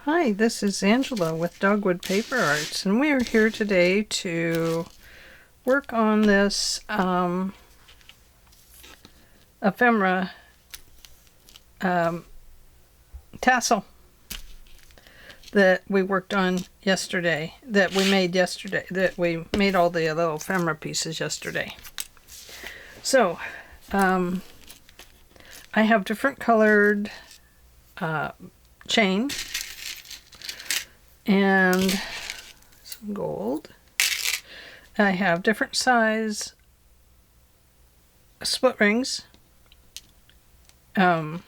Hi, this is Angela with Dogwood Paper Arts, and we are here today to work on this ephemera tassel that we worked on yesterday, that we made all the little ephemera pieces yesterday. So, I have different colored chain and some gold. I have different size split rings, jump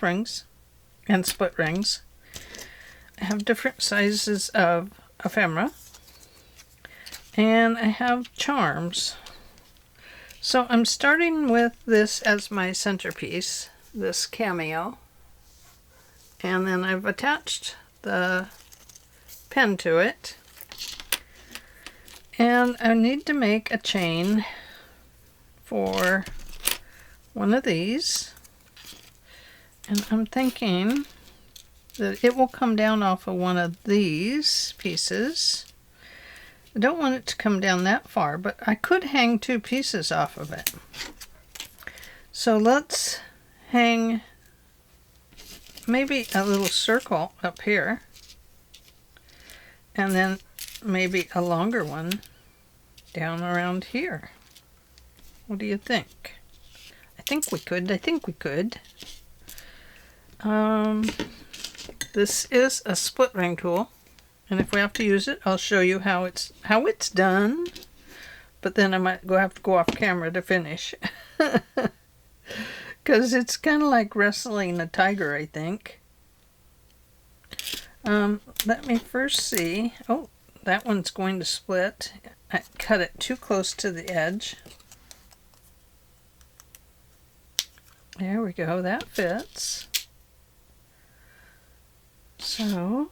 rings, and split rings. I have different sizes of ephemera, and I have charms. So I'm starting with this as my centerpiece, this cameo, and then I've attached the pen to it, and I need to make a chain for one of these, and I'm thinking that it will come down off of one of these pieces. I don't want it to come down that far, but I could hang two pieces off of it. So let's hang maybe a little circle up here, and then maybe a longer one down around here. What do you think? I think we could. This is a split ring tool, and if we have to use it, I'll show you how it's done. But then I might have to go off camera to finish, because it's kind of like wrestling a tiger, I think. Let me first see. Oh, that one's going to split. I cut it too close to the edge. There we go, that fits. So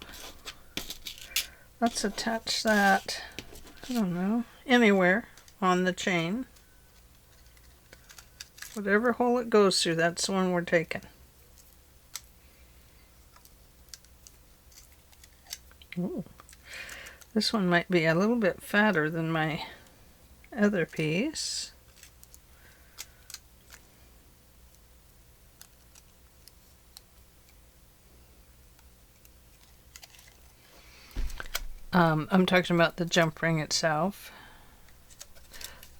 let's attach that, I don't know, anywhere on the chain. Whatever hole it goes through, that's the one we're taking. Ooh, this one might be a little bit fatter than my other piece. I'm talking about the jump ring itself.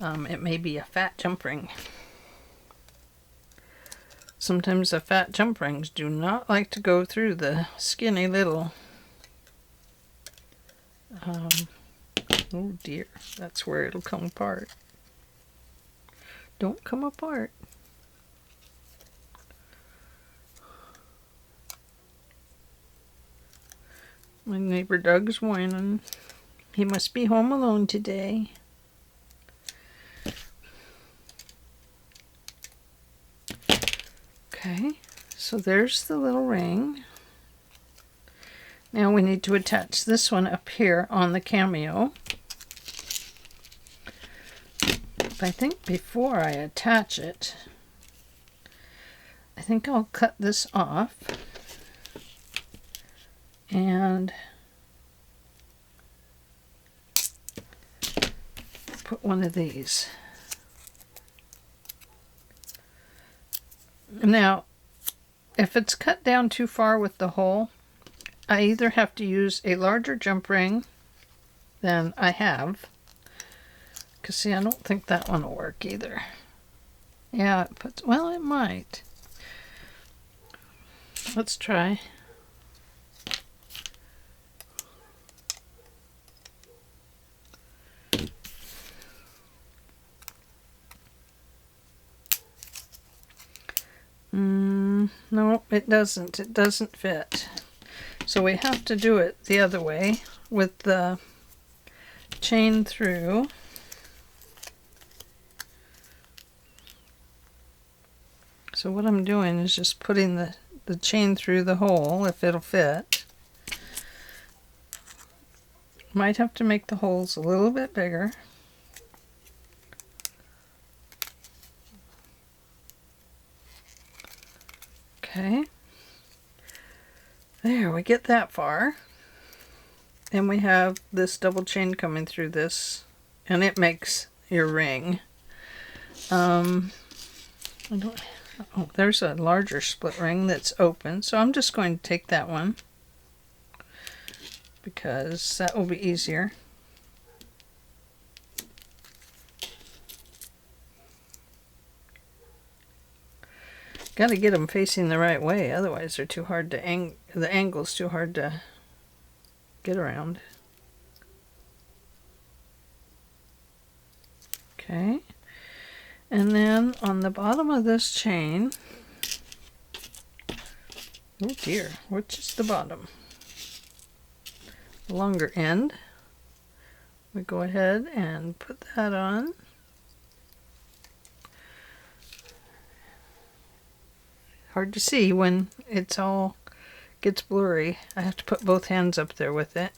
It may be a fat jump ring. Sometimes the fat jump rings do not like to go through the skinny little. Oh dear, that's where it'll come apart. Don't come apart. My neighbor Doug's whining. He must be home alone today. Okay, so there's the little ring. Now we need to attach this one up here on the cameo. But I think before I attach it, I think I'll cut this off and put one of these. Now, if it's cut down too far with the hole, I either have to use a larger jump ring than I have, because see, I don't think that one will work either. Yeah, well, it might. Let's try. No, it doesn't. It doesn't fit. So we have to do it the other way with the chain through. So what I'm doing is just putting the chain through the hole, if it'll fit. Might have to make the holes a little bit bigger. Okay. There, we get that far. And we have this double chain coming through this, and it makes your ring. I don't, oh, there's a larger split ring that's open, so I'm just going to take that one because that will be easier. Got to get them facing the right way, otherwise they're too hard to the angle's too hard to get around. Okay, and then on the bottom of this chain, oh dear, which is the bottom? The longer end. We go ahead and put that on. Hard to see when it's all gets blurry. I have to put both hands up there with it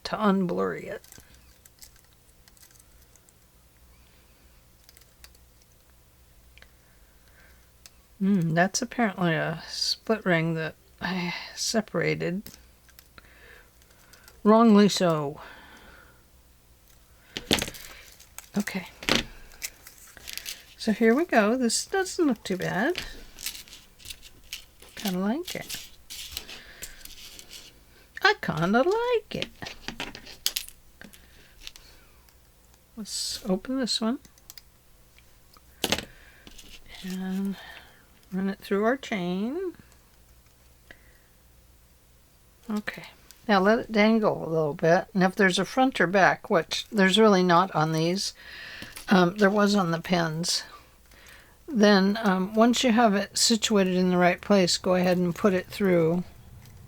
to unblurry it. That's apparently a split ring that I separated. Wrongly so. Okay. So here we go. This doesn't look too bad. Kind of like it. I kind of like it. Let's open this one and run it through our chain. Okay, now let it dangle a little bit, and if there's a front or back, which there's really not on these, there was on the pins, then once you have it situated in the right place, go ahead and put it through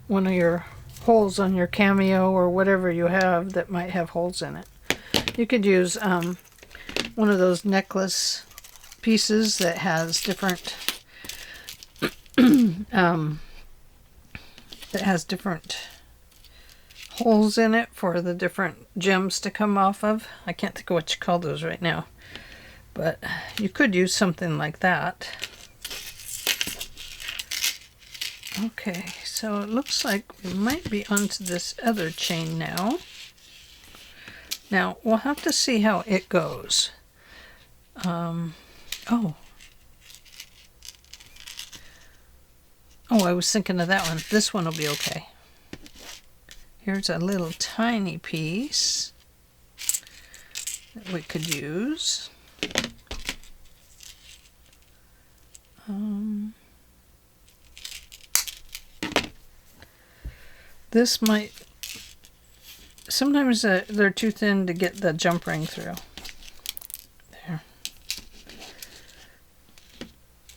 one of your holes on your cameo or whatever you have that might have holes in it. You could use one of those necklace pieces that has different holes in it for the different gems to come off of. I can't think of what you call those right now, but you could use something like that. Okay, so it looks like we might be onto this other chain now. Now, we'll have to see how it goes. Oh, I was thinking of that one. This one will be okay. Here's a little tiny piece that we could use. This might... Sometimes they're too thin to get the jump ring through. There.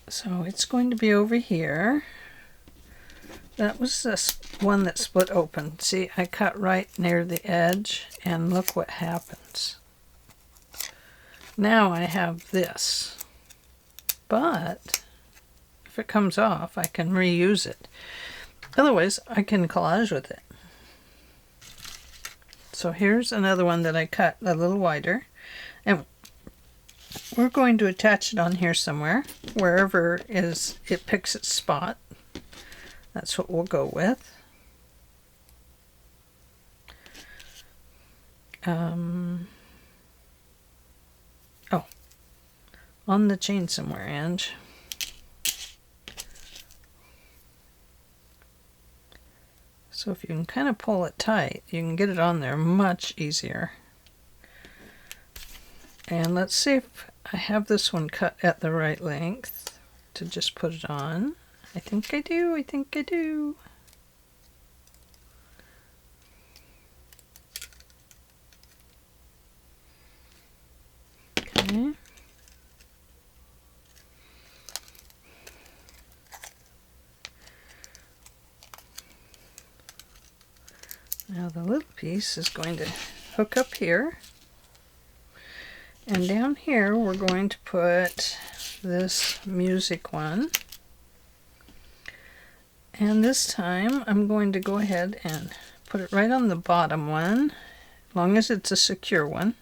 So it's going to be over here. That was this one that split open. See, I cut right near the edge, and look what happens. Now I have this. But if it comes off, I can reuse it. Otherwise, I can collage with it. So here's another one that I cut a little wider, and we're going to attach it on here somewhere, wherever it picks its spot. That's what we'll go with. Oh, on the chain somewhere, Ange. So if you can kind of pull it tight, you can get it on there much easier. And let's see if I have this one cut at the right length to just put it on. I think I do, I think I do. Okay. Now the little piece is going to hook up here. And down here we're going to put this music one. And this time I'm going to go ahead and put it right on the bottom one, as long as it's a secure one.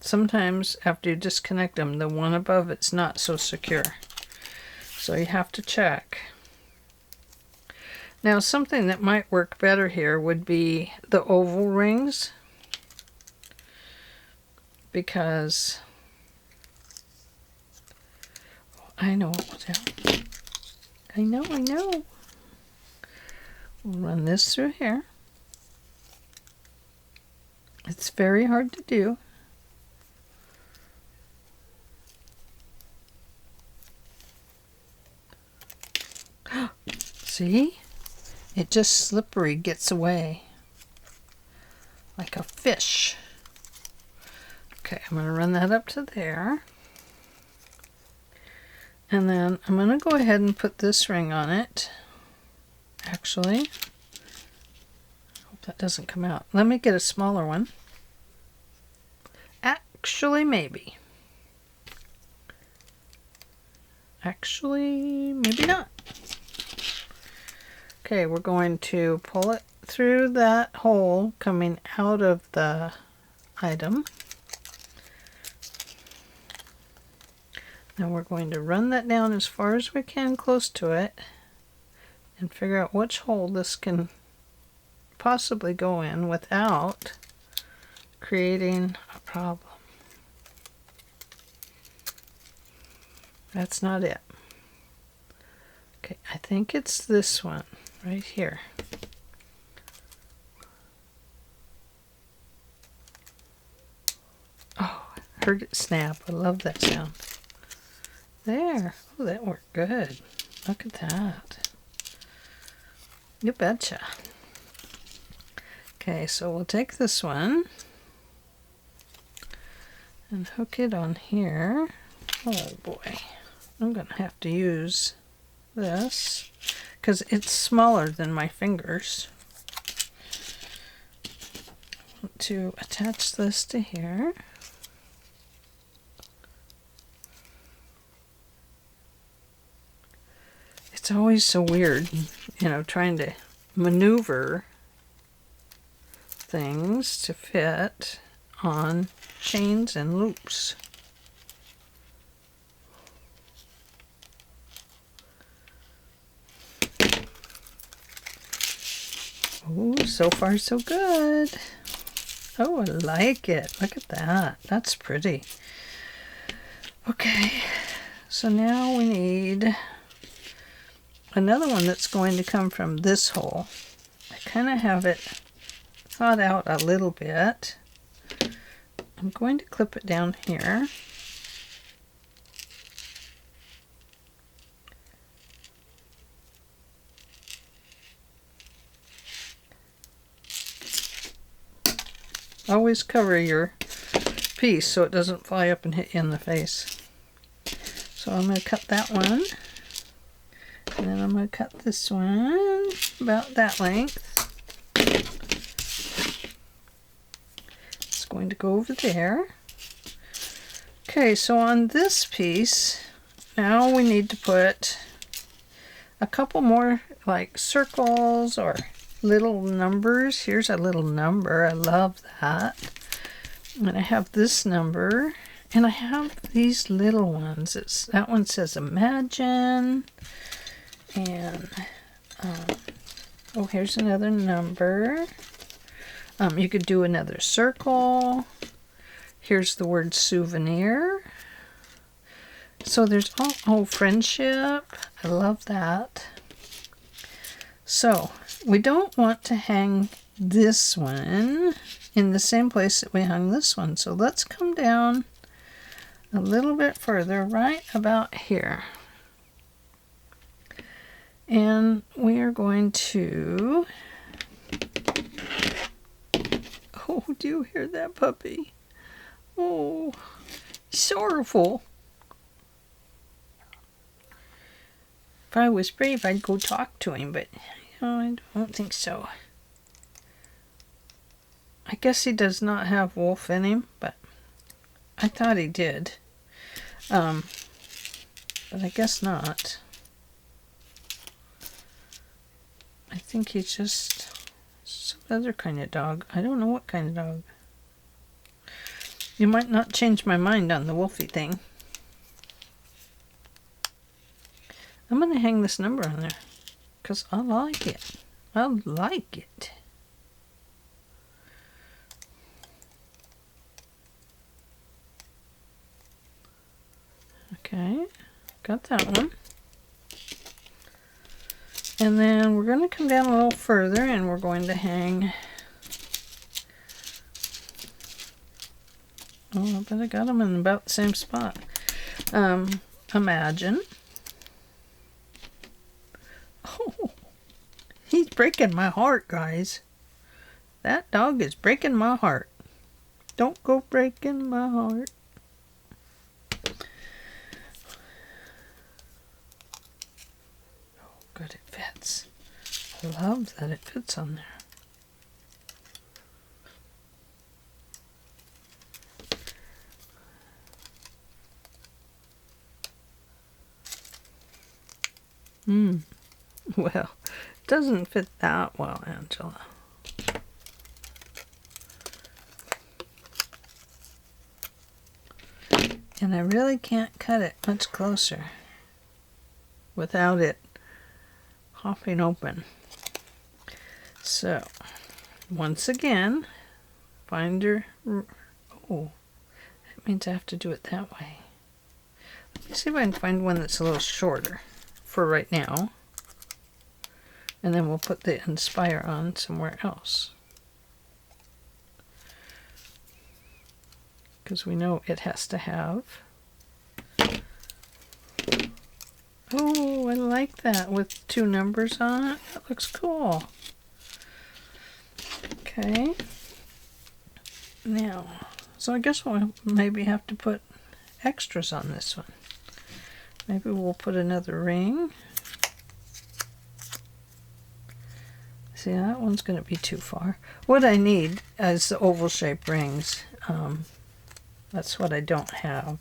sometimes after you disconnect them, the one above it's not so secure. So you have to check. Now something that might work better here would be the oval rings, because I know what will do. I know. We'll run this through here. It's very hard to do. See? It just slippery gets away. Like a fish. Okay, I'm going to run that up to there. And then I'm going to go ahead and put this ring on it. Actually, hope that doesn't come out. Let me get a smaller one. Actually, maybe. Actually, maybe not. Okay, we're going to pull it through that hole coming out of the item. Now we're going to run that down as far as we can close to it and figure out which hole this can possibly go in without creating a problem. That's not it. Okay, I think it's this one right here. Oh, I heard it snap. I love that sound. There. Oh, that worked good. Look at that. You betcha. Okay, so we'll take this one and hook it on here. Oh boy. I'm going to have to use this because it's smaller than my fingers. I want to attach this to here. It's always so weird, you know, trying to maneuver things to fit on chains and loops. Oh, so far so good. Oh, I like it. Look at that. That's pretty. Okay, so now we need another one that's going to come from this hole. I kind of have it thought out a little bit. I'm going to clip it down here. Always cover your piece so it doesn't fly up and hit you in the face. So I'm going to cut that one. And then I'm going to cut this one about that length. It's going to go over there. Okay, so on this piece, now we need to put a couple more like circles or little numbers. Here's a little number. I love that. And I have this number, and I have these little ones. That one says imagine, and oh, here's another number. You could do another circle. Here's the word souvenir. So there's oh, friendship. I love that. So we don't want to hang this one in the same place that we hung this one. So let's come down a little bit further, right about here. And we are going to... Oh, do you hear that puppy? Oh, sorrowful. If I was brave, I'd go talk to him, but I don't think so. I guess he does not have wolf in him, but I thought he did. But I guess not. I think he's just some other kind of dog. I don't know what kind of dog. You might not change my mind on the Wolfie thing. I'm going to hang this number on there because I like it. I like it. Okay, got that one. And then we're going to come down a little further and we're going to hang... Oh, I bet I got them in about the same spot. Imagine. Oh, he's breaking my heart, guys. That dog is breaking my heart. Don't go breaking my heart. Oh, good, it fits. I love that it fits on there. Well, it doesn't fit that well, Angela. And I really can't cut it much closer without it hopping open. So, once again, find your... Oh, that means I have to do it that way. Let me see if I can find one that's a little shorter for right now. And then we'll put the Inspire on somewhere else. Because we know it has to have. Oh, I like that with 2 numbers on it. That looks cool. Okay. Now, so I guess we'll maybe have to put extras on this one. Maybe we'll put another ring. See, that one's going to be too far. What I need is the oval shaped rings. That's what I don't have.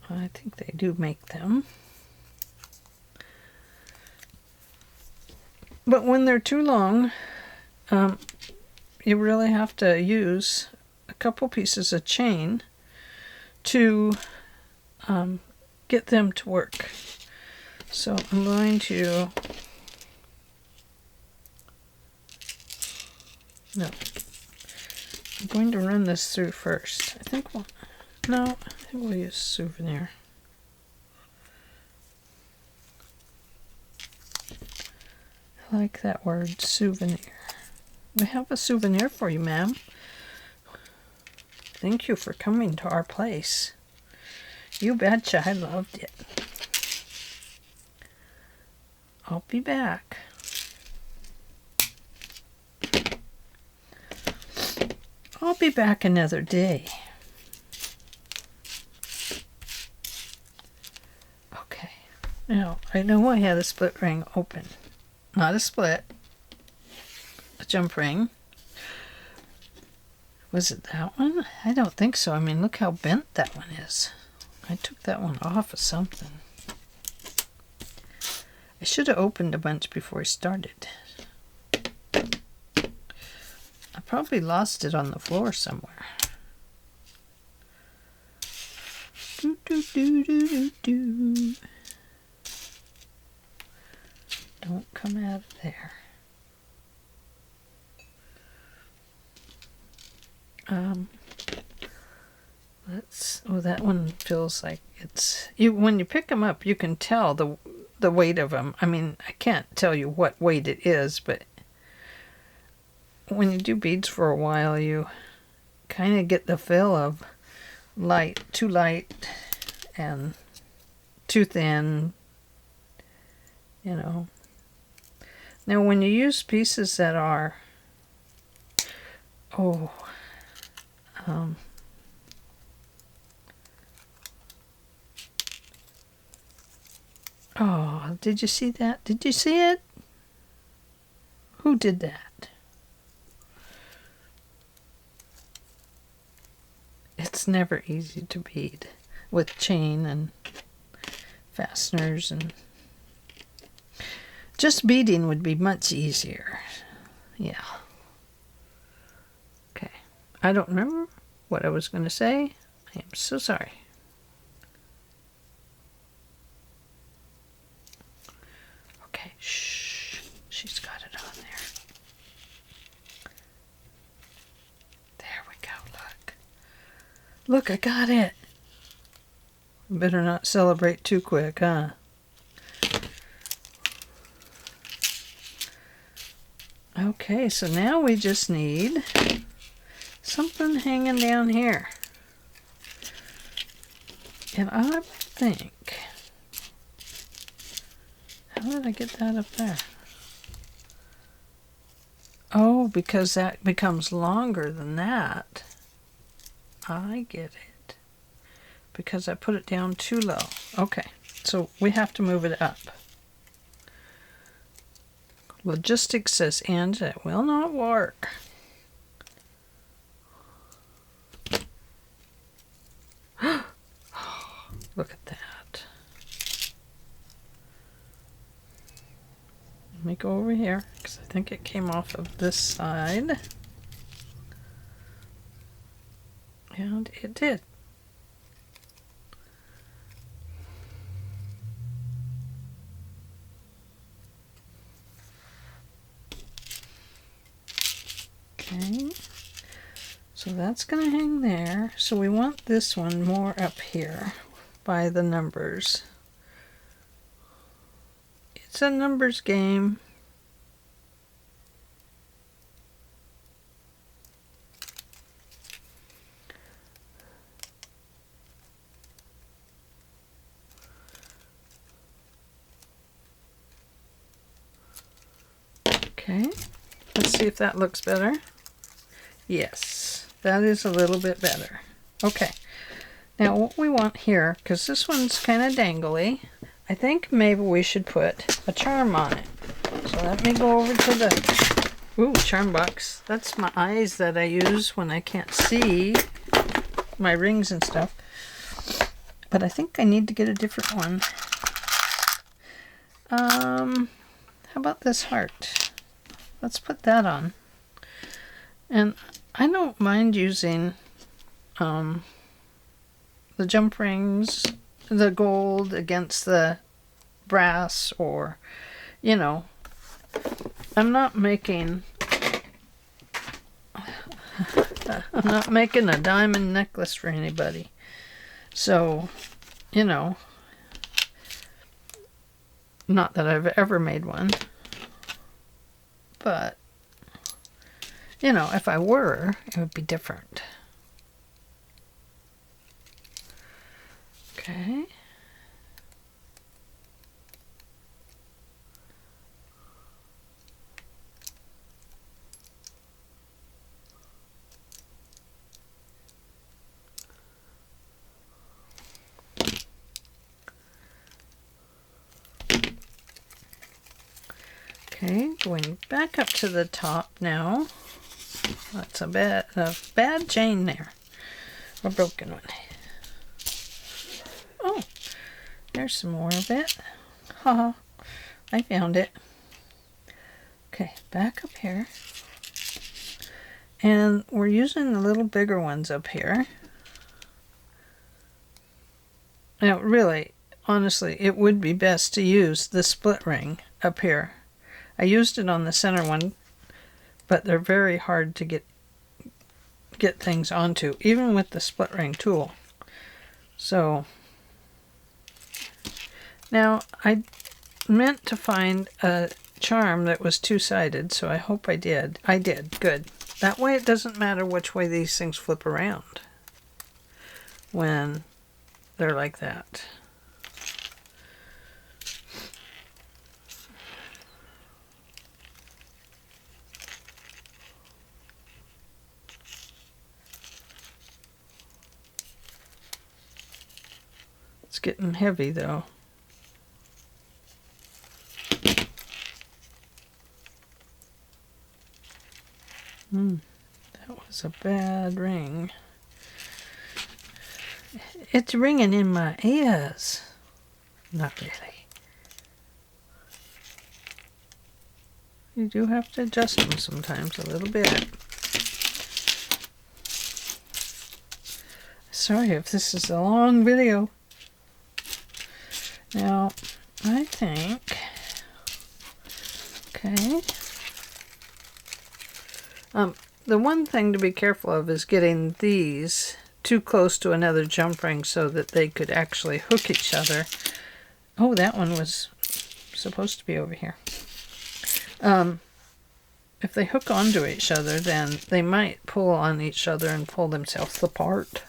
I think they do make them. But when they're too long, you really have to use a couple pieces of chain to get them to work. So I'm going to... No. I'm going to run this through first. I think we'll... No, I think we'll use souvenir. I like that word, souvenir. We have a souvenir for you, ma'am. Thank you for coming to our place. You betcha, I loved it. I'll be back. I'll be back another day. Okay. Now, I know I had a split ring open. Not a split. A jump ring. Was it that one? I don't think so. I mean, look how bent that one is. I took that one off of something. I should have opened a bunch before I started. I probably lost it on the floor somewhere. Do, do, do, do, do, do. Don't come out of there. Oh, that one feels like it's... when you pick them up, you can tell the weight of them. I mean, I can't tell you what weight it is, but when you do beads for a while, you kind of get the feel of light, too light, and too thin, you know. Now, when you use pieces that are, did you see that? Did you see it? Who did that? It's never easy to bead with chain and fasteners, and just beading would be much easier. Yeah. Okay. I don't remember what I was going to say. I am so sorry. Okay, shh. She's got it on there. There we go, look. Look, I got it. Better not celebrate too quick, huh? Okay, so now we just need something hanging down here. And I think, how did I get that up there? Oh, because that becomes longer than that. I get it. Because I put it down too low. Okay, so we have to move it up. Logistics says, and it will not work. Look at that. Let me go over here, because I think it came off of this side. And it did. Okay, so that's going to hang there. So we want this one more up here by the numbers. It's a numbers game. Okay, let's see if that looks better. Yes, that is a little bit better. Okay, now what we want here, because this one's kind of dangly, I think maybe we should put a charm on it. So let me go over to the, ooh, charm box. That's my eyes that I use when I can't see my rings and stuff. But I think I need to get a different one. How about this heart? Let's put that on. And I don't mind using the jump rings, the gold against the brass, or, you know, I'm not making a diamond necklace for anybody. So, you know, not that I've ever made one, but, you know, if I were, it would be different. Okay. Okay, going back up to the top now. That's a bad chain there. A broken one. Oh, there's some more of it. Haha, I found it. Okay, back up here. And we're using the little bigger ones up here. Now, really, honestly, it would be best to use the split ring up here. I used it on the center one, but they're very hard to get things onto, even with the split ring tool. So, now I meant to find a charm that was two-sided, so I hope I did. I did, good. That way it doesn't matter which way these things flip around when they're like that. It's getting heavy though. That was a bad ring. It's ringing in my ears. Not really. You do have to adjust them sometimes a little bit. sorry if this is a long video. Now, I think, okay. The one thing to be careful of is getting these too close to another jump ring so that they could actually hook each other. Oh, that one was supposed to be over here. If they hook onto each other, then they might pull on each other and pull themselves apart.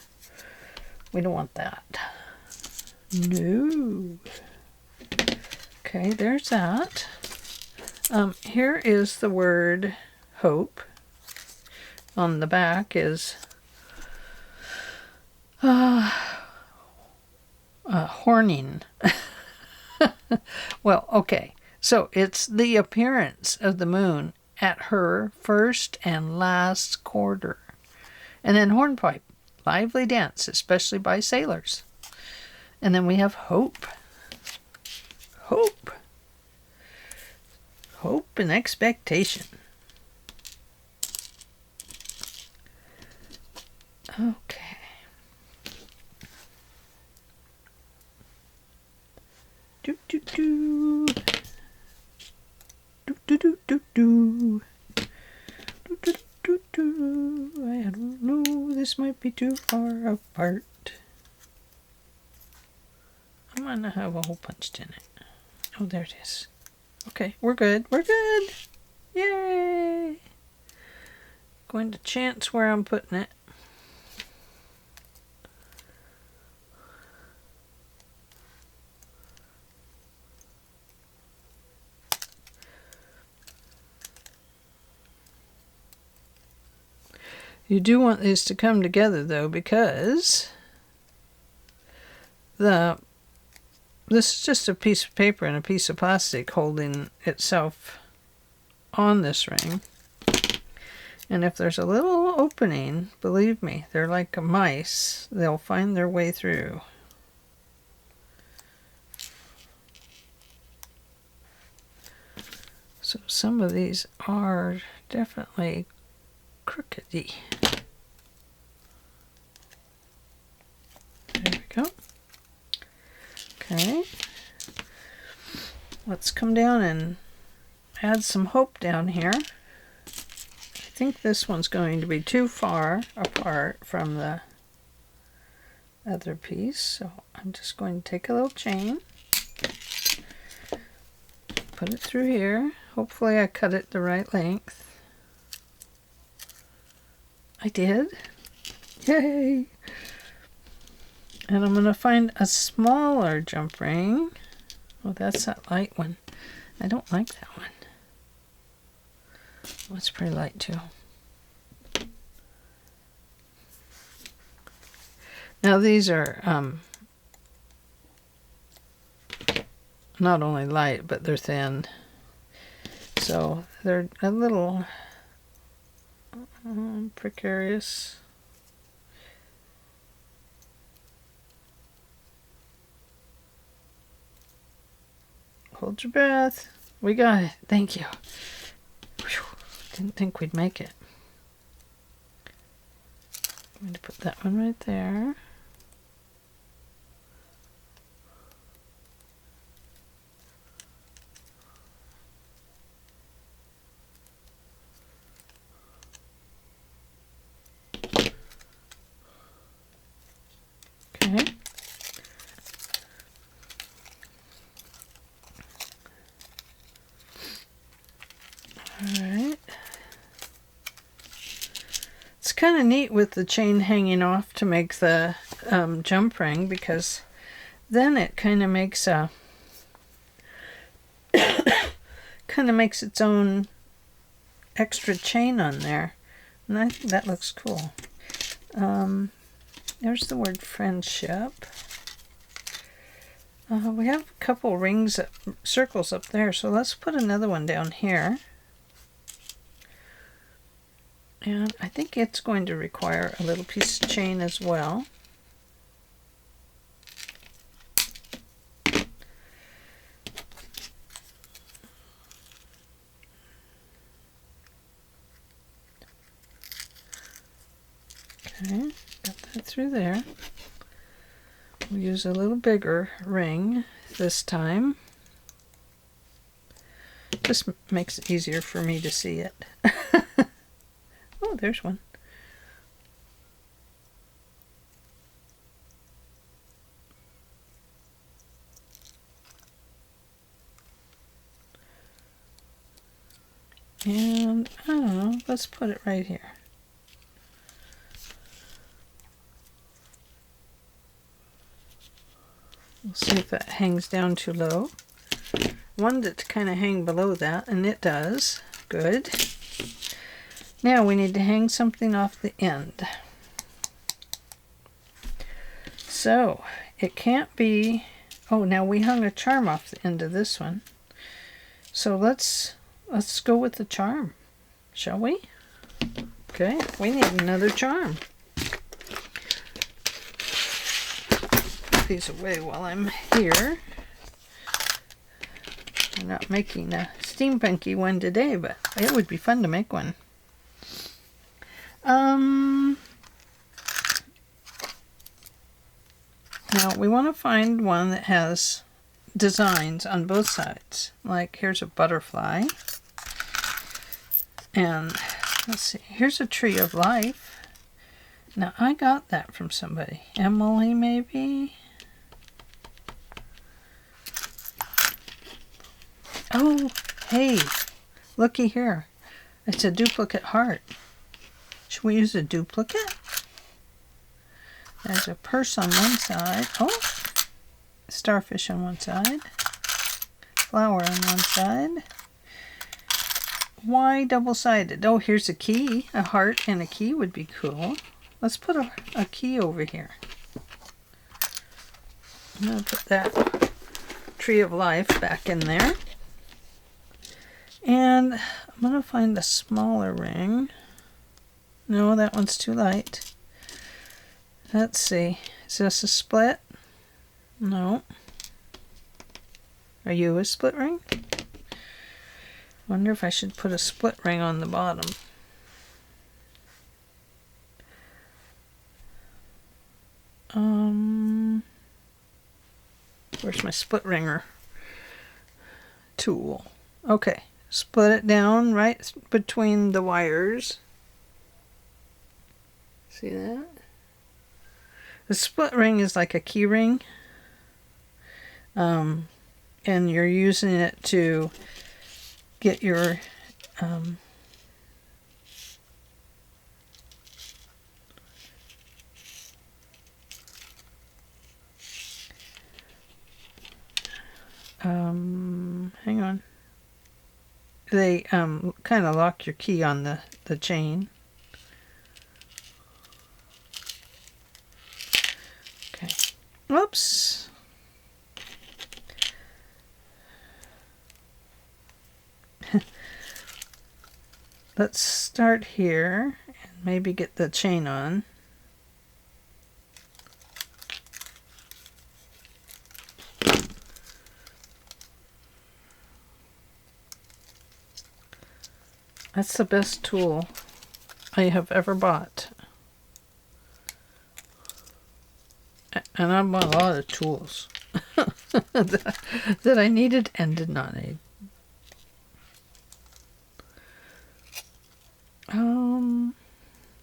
We don't want that. No. Okay, there's that. Here is the word hope. On the back is horning. Well, okay. So it's the appearance of the moon at her first and last quarter. And then hornpipe, lively dance, especially by sailors. And then we have hope. Hope. Hope and expectation. Okay. Do do do. Do do do do do. Do do do do. I don't know. This might be too far apart. I'm gonna have a hole punched in it. Oh, there it is. Okay, we're good. We're good. Yay! Going to chance where I'm putting it. You do want these to come together though, because this is just a piece of paper and a piece of plastic holding itself on this ring. And if there's a little opening, believe me, they're like mice. They'll find their way through. So some of these are definitely crookedy. There we go. Okay. Let's come down and add some hope down here. I think this one's going to be too far apart from the other piece, so I'm just going to take a little chain, put it through here. Hopefully I cut it the right length. I did. Yay! And I'm going to find a smaller jump ring. Oh, that's that light one. I don't like that one. Oh, it's pretty light too. Now these are not only light, but they're thin. So they're a little precarious. Hold your breath. We got it. Thank you. Whew. Didn't think we'd make it. I'm going to put that one right there. Okay. Alright. It's kind of neat with the chain hanging off to make the jump ring, because then it kind of makes a its own extra chain on there, and I think that looks cool. There's the word friendship. We have a couple rings, circles up there, so let's put another one down here. And I think it's going to require a little piece of chain as well. Okay, got that through there. We'll use a little bigger ring this time. This makes it easier for me to see it. Oh, there's one. And I don't know, let's put it right here. We'll see if that hangs down too low. Wanted it to kind of hang below that, and it does. Good. Now we need to hang something off the end. So it can't be, oh, now we hung a charm off the end of this one. So let's go with the charm, shall we? Okay, we need another charm. Put these away while I'm here. I'm not making a steampunky one today, but it would be fun to make one. Now we want to find one that has designs on both sides. Like here's a butterfly. And let's see, here's a tree of life. Now I got that from somebody. Emily, maybe? Oh, hey, looky here. It's a duplicate heart. Should we use a duplicate? There's a purse on one side. Oh, starfish on one side. Flower on one side. Why double-sided? Oh, here's a key. A heart and a key would be cool. Let's put a key over here. I'm going to put that tree of life back in there. And I'm going to find a smaller ring. No, that one's too light. Let's see. Is this a split? No. Are you a split ring? Wonder if I should put a split ring on the bottom. Where's my split ringer tool? Okay. Split it down right between the wires. See that? The split ring is like a key ring. And you're using it to get your hang on. They kind of lock your key on the chain. Okay. Whoops. Let's start here and maybe get the chain on. That's the best tool I have ever bought. And I bought a lot of tools that I needed and did not need.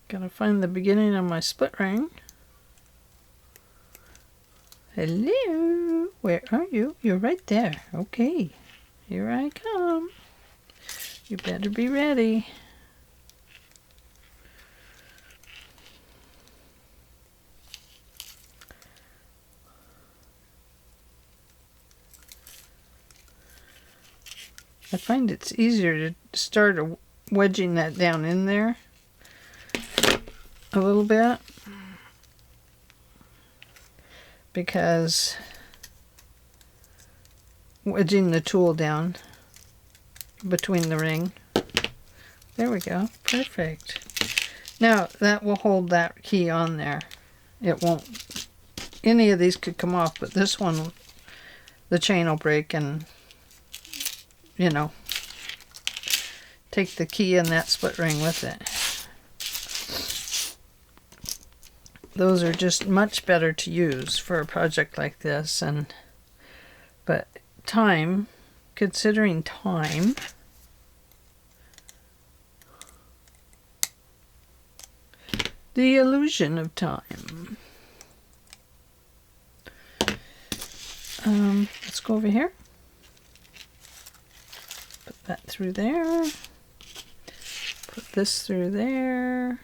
Gotta find the beginning of my split ring. Hello, where are you? You're right there. Okay, here I come. You better be ready. I find it's easier to start wedging that down in there a little bit, because wedging the tool down between the ring. There we go. Perfect. Now that will hold that key on there. It won't, any of these could come off, but this one, the chain will break and, you know, take the key and that split ring with it. those are just much better to use for a project like this. But time, considering time, the illusion of time. Let's go over here. Put that through there. Put this through there.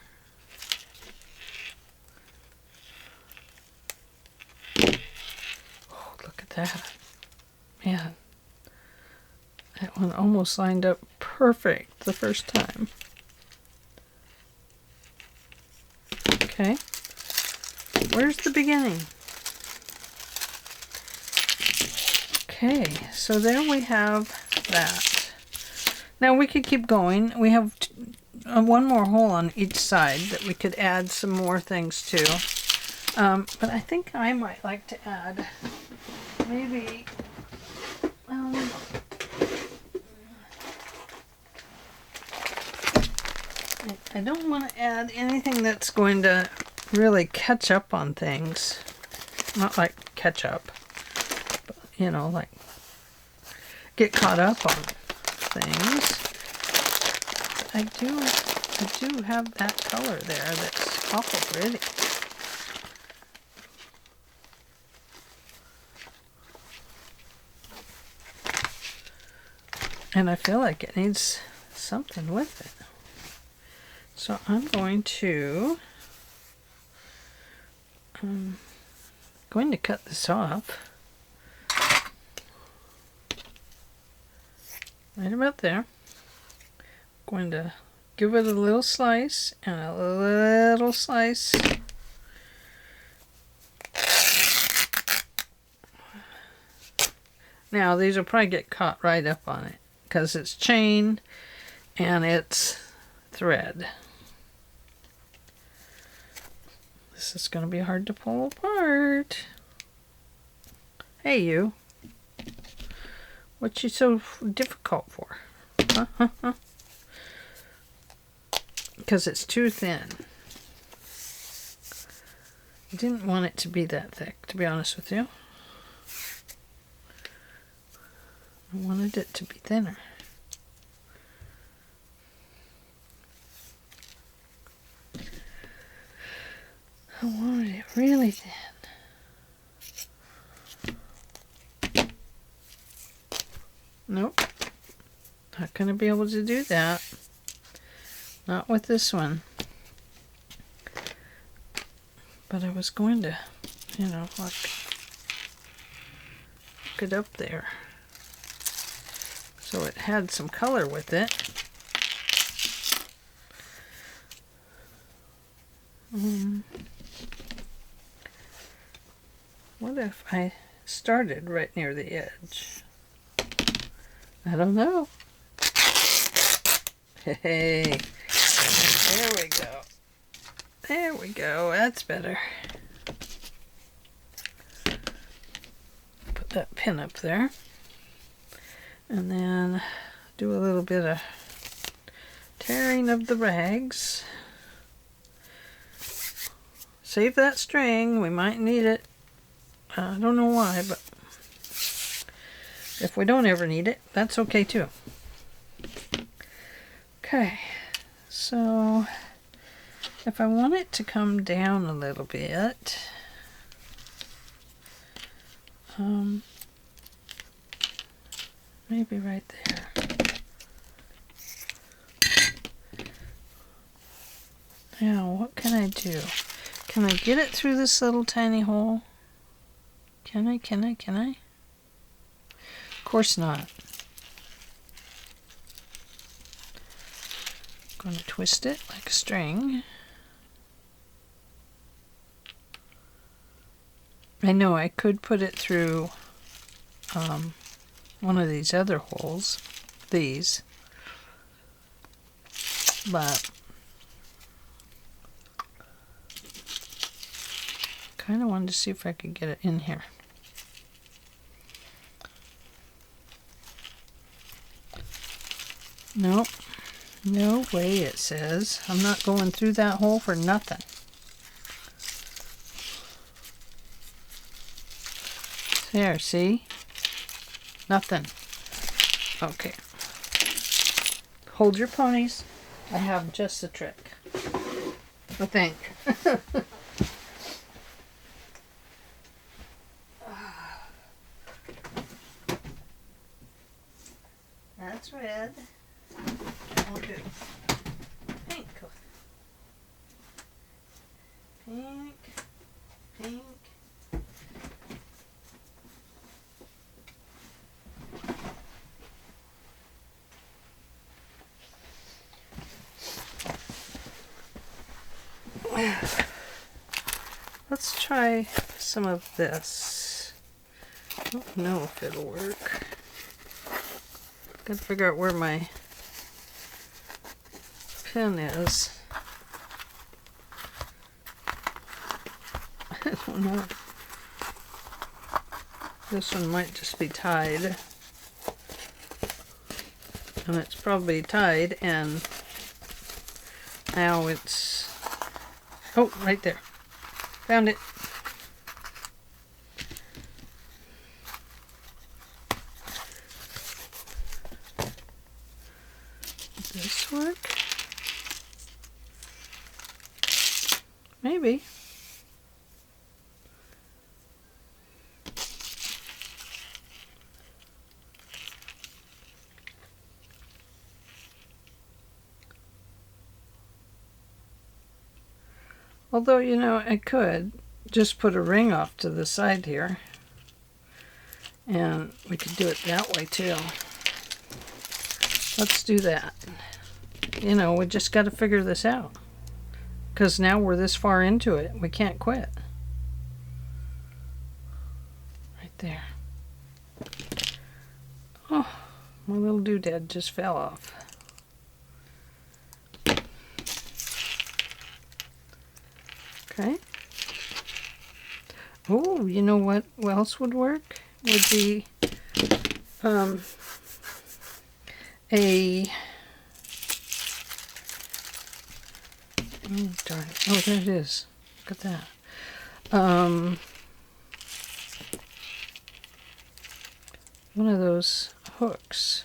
Oh, look at that. Man, that one almost lined up perfect the first time. Okay, where's the beginning? Okay, so there we have that. Now we could keep going. We have one more hole on each side that we could add some more things to. But I think I might like to add maybe I don't want to add anything that's going to really catch up on things. Not like ketchup, but you know, like get caught up on things. I do have that color there that's awful pretty. And I feel like it needs something with it. So I'm going to cut this off. Right about there. Going to give it a little slice and a little slice. Now these will probably get caught right up on it because it's chain and it's thread. This is going to be hard to pull apart. Hey you. What's you so difficult for? Because it's too thin. I didn't want it to be that thick, to be honest with you. I wanted it to be thinner. I wanted it really thin. Nope. Not going to be able to do that. Not with this one. But I was going to, you know, look it up there. So it had some color with it. What if I started right near the edge? I don't know. Hey, there we go. There we go. That's better. Put that pin up there. And then do a little bit of tearing of the rags. Save that string. We might need it. I don't know why, but if we don't ever need it, that's okay too. Okay, so if I want it to come down a little bit, maybe right there. Now, what can I do? Can I get it through this little tiny hole? Can I? Of course not. I'm going to twist it like a string. I know I could put it through one of these other holes, these, but kind of wanted to see if I could get it in here. Nope. No way, it says. I'm not going through that hole for nothing. There, see? Nothing. Okay. Hold your ponies. I have just a trick. I think. That's red. That won't do. Pink. Pink. Pink. Let's try some of this. I don't know if it'll work. Gotta figure out where my pen is. I don't know. This one might just be tied. And it's probably tied, and now it's... Oh, right there. Found it. Does this work? Maybe. Although, you know, I could just put a ring off to the side here. And we could do it that way too. Let's do that. You know, we just got to figure this out. Because now we're this far into it. We can't quit. Right there. Oh, my little doodad just fell off. Okay. Oh, you know what else would work? Would be a... Oh, darn it. Oh, there it is. Look at that. One of those hooks.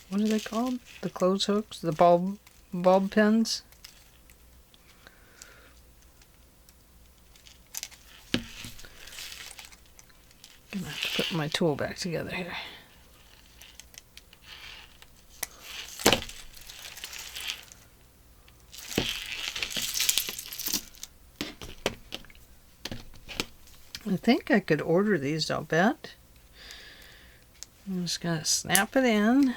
What are they called? The clothes hooks? The bulb pins? I'm gonna have to put my tool back together here. I think I could order these, I'll bet. I'm just gonna snap it in.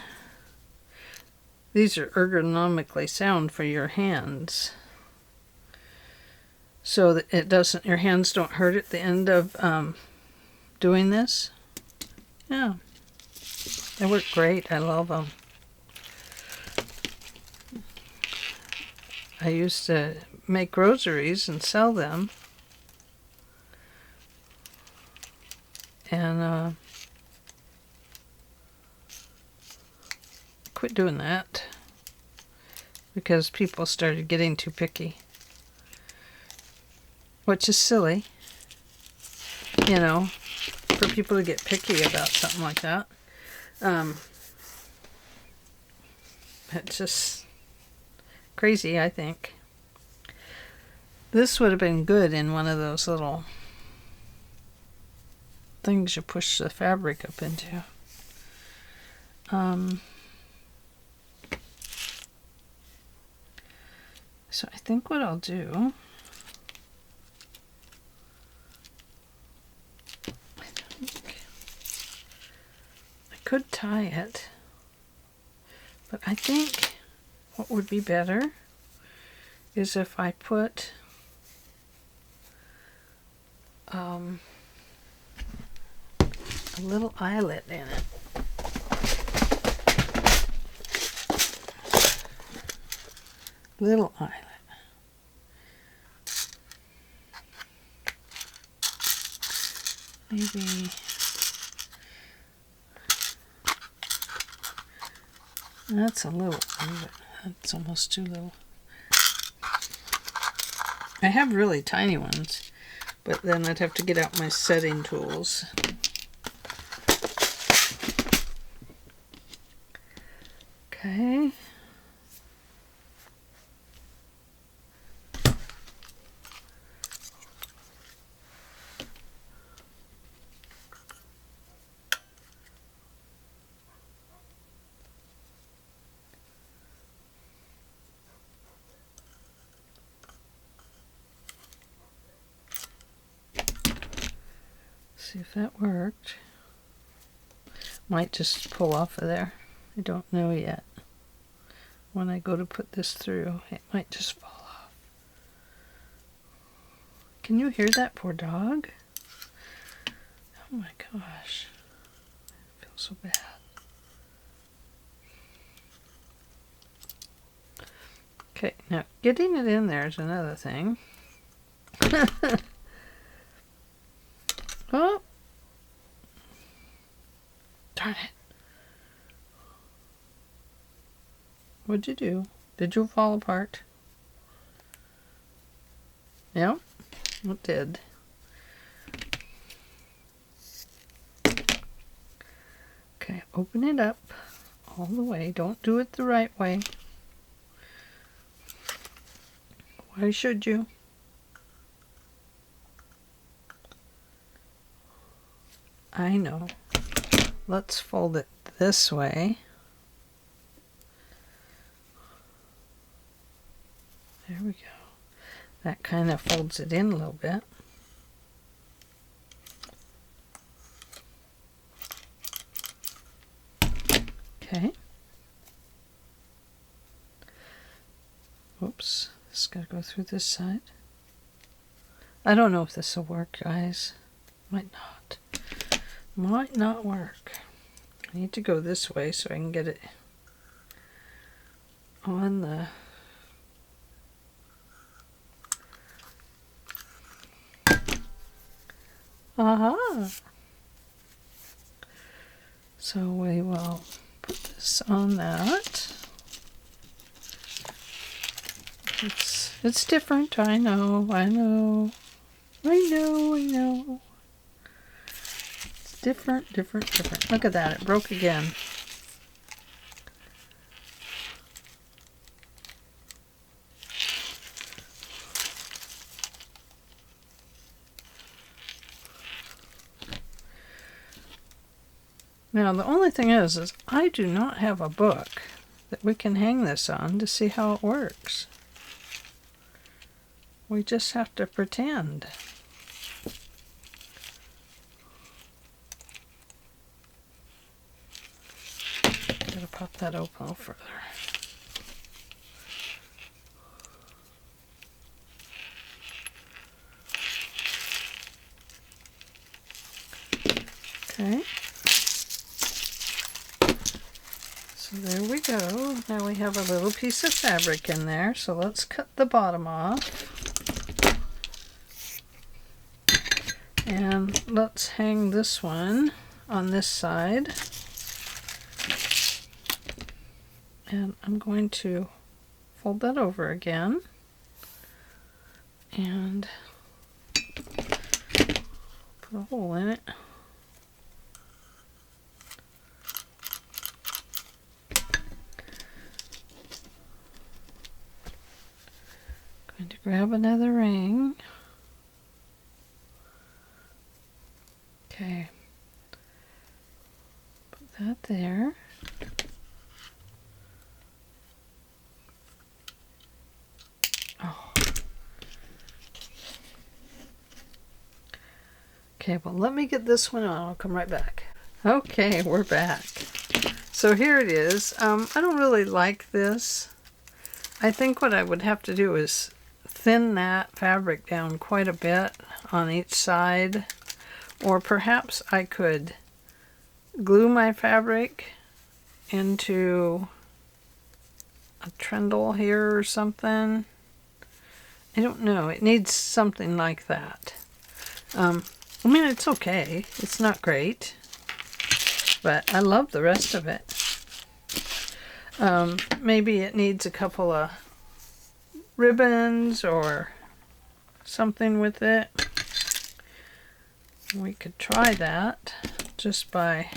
These are ergonomically sound for your hands, so that it doesn't, your hands don't hurt at the end of doing this. Yeah, they work great. I love them. I used to make rosaries and sell them, and quit doing that because people started getting too picky, which is silly, you know, for people to get picky about something like that. It's just crazy, I think. This would have been good in one of those little things you push the fabric up into. So I think what I'll do, I could tie it, but I think what would be better is if I put a little eyelet in it. Little eyelet. Maybe that's a little, that's almost too little. I have really tiny ones, but then I'd have to get out my setting tools. Okay. See if that worked. Might just pull off of there. I don't know yet. When I go to put this through, it might just fall off. Can you hear that poor dog? Oh my gosh. I feel so bad. Okay, now getting it in there is another thing. Oh! Darn it. What'd you do? Did you fall apart? Yeah, it did. Okay, open it up all the way. Don't do it the right way. Why should you? I know. Let's fold it this way. There we go. That kind of folds it in a little bit. Okay. Oops. This is going to go through this side. I don't know if this will work, guys. Might not. Might not work. I need to go this way so I can get it on the... Aha! So we will put this on that. It's different, I know. It's different. Look at that, it broke again. Now the only thing is I do not have a book that we can hang this on to see how it works. We just have to pretend. Gotta pop that open a little further. Okay. So there we go. Now we have a little piece of fabric in there. So let's cut the bottom off. And let's hang this one on this side. And I'm going to fold that over again. And put a hole in it. Going to grab another ring. Okay. Put that there. Oh. Okay, well let me get this one on. I'll come right back. Okay, we're back. So here it is. I don't really like this. I think what I would have to do is thin that fabric down quite a bit on each side, or perhaps I could glue my fabric into a trundle here or something. I don't know, it needs something like that. I mean, it's okay, it's not great, but I love the rest of it. Maybe it needs a couple of ribbons or something with it. We could try that just by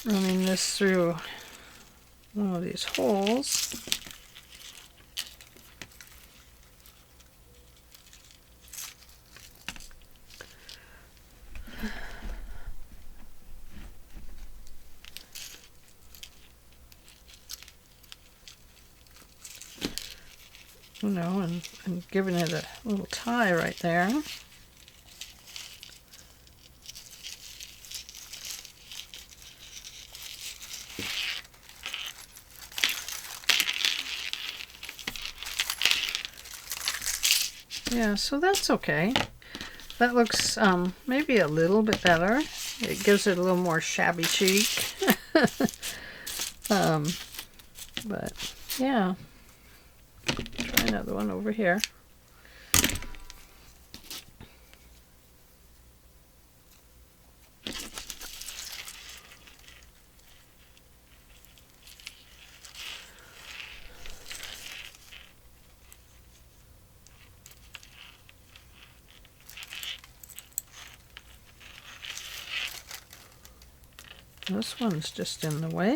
running this through one of these holes. You know, and giving it a little tie right there. Yeah, so that's okay. That looks maybe a little bit better. It gives it a little more shabby chic. But yeah. Try another one over here. This one's just in the way.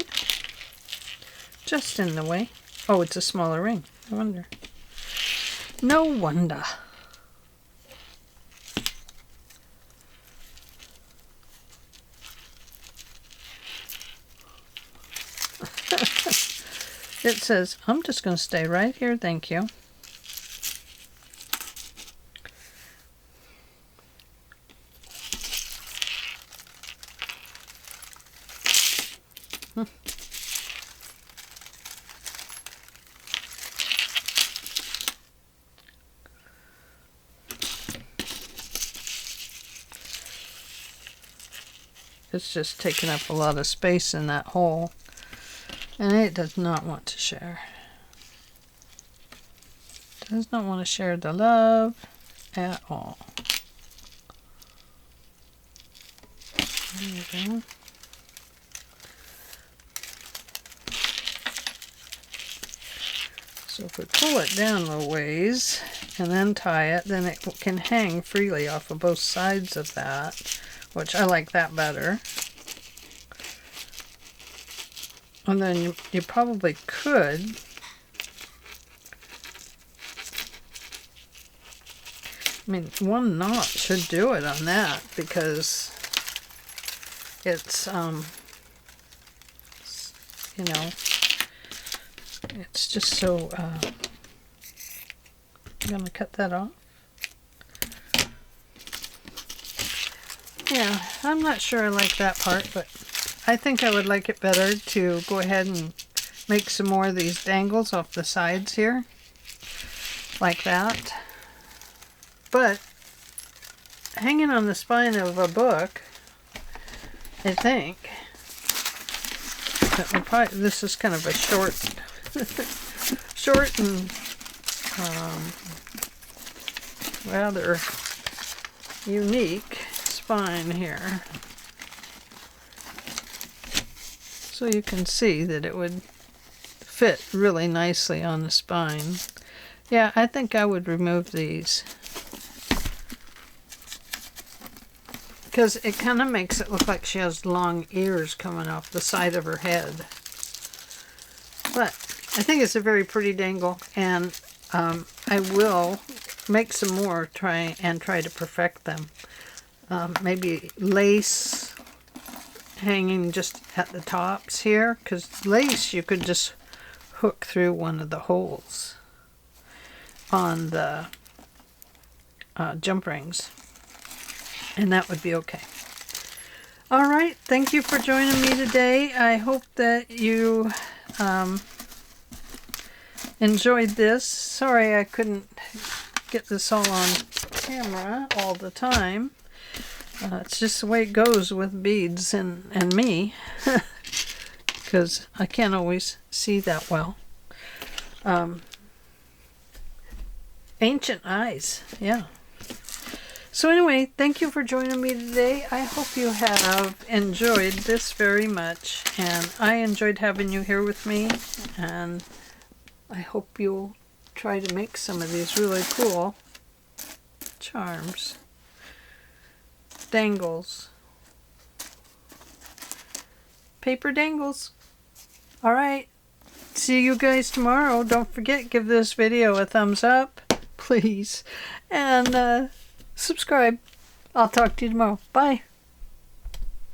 Just in the way. Oh, it's a smaller ring. I wonder. No wonder. It says, I'm just going to stay right here, thank you. It's just taking up a lot of space in that hole, and it does not want to share. Does not want to share the love at all. There you go. So if we pull it down a ways and then tie it, then it can hang freely off of both sides of that, which I like that better. And then you probably could one knot should do it on that, because it's you know, it's just so I'm gonna cut that off. Yeah, I'm not sure I like that part, but I think I would like it better to go ahead and make some more of these dangles off the sides here, like that. But hanging on the spine of a book, I think that will probably, this is kind of a short, short and rather unique spine here. So you can see that it would fit really nicely on the spine. Yeah, I think I would remove these, because it kind of makes it look like she has long ears coming off the side of her head. But I think it's a very pretty dangle, and I will make some more, try to perfect them. Maybe lace hanging just at the tops here, because lace you could just hook through one of the holes on the jump rings, and that would be okay. All right, thank you for joining me today. I hope that you enjoyed this. Sorry I couldn't get this all on camera all the time. It's just the way it goes with beads and me, because I can't always see that well. Ancient eyes, yeah. So anyway, thank you for joining me today. I hope you have enjoyed this very much, and I enjoyed having you here with me, and I hope you'll try to make some of these really cool charms. Dangles. Paper dangles. All right. see you guys tomorrow. Don't forget, give this video a thumbs up, please. And subscribe. I'll talk to you tomorrow. Bye.